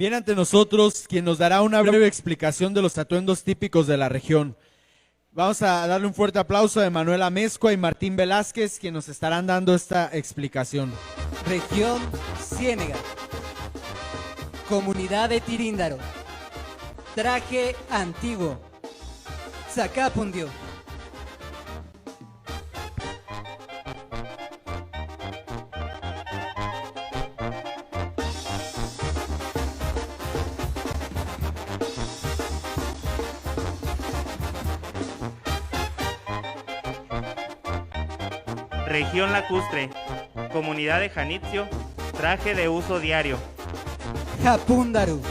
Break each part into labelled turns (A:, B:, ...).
A: Viene ante nosotros quien nos dará una breve explicación de los atuendos típicos de la región. Vamos a darle un fuerte aplauso a Emanuel Amezcua y Martín Velázquez, quienes nos estarán dando esta explicación.
B: Región Ciénega. Comunidad de Tiríndaro. Traje antiguo. Zacapundio.
C: Región Lacustre, comunidad de Janitzio, traje de uso diario.
B: Japúndaru.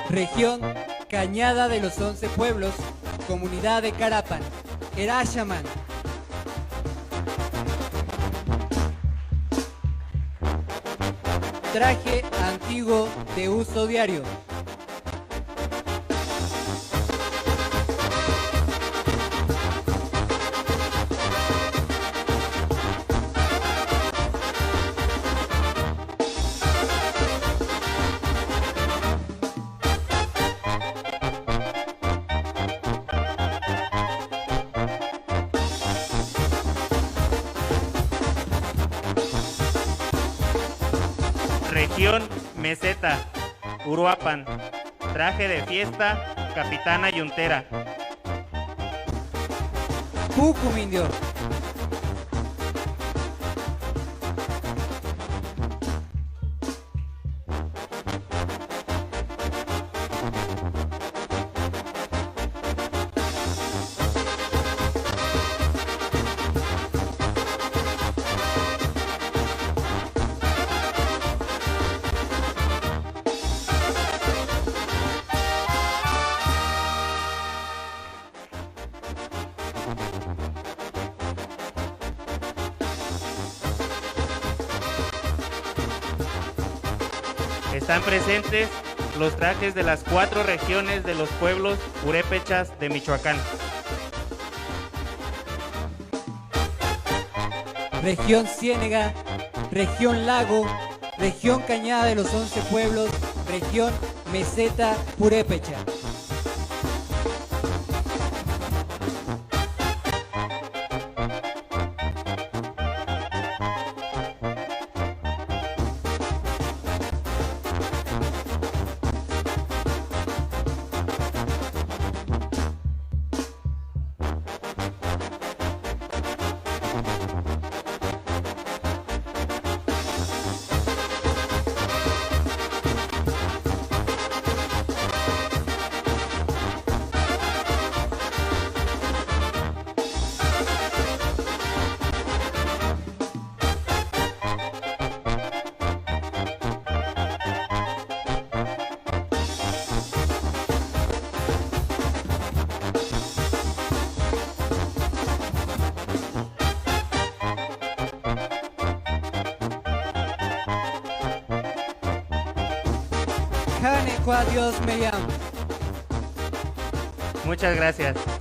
B: Región Cañada de los 11 Pueblos, comunidad de Carapan, Erashaman. Traje antiguo de uso diario.
C: Región Meseta, Uruapan, traje de fiesta, Capitana Yuntera.
B: Pucumindio.
C: Están presentes los trajes de las 4 regiones de los pueblos purépechas de Michoacán.
B: Región Ciénega, Región Lago, Región Cañada de los 11 Pueblos, Región Meseta Purépecha. Dios me llama.
C: Muchas gracias.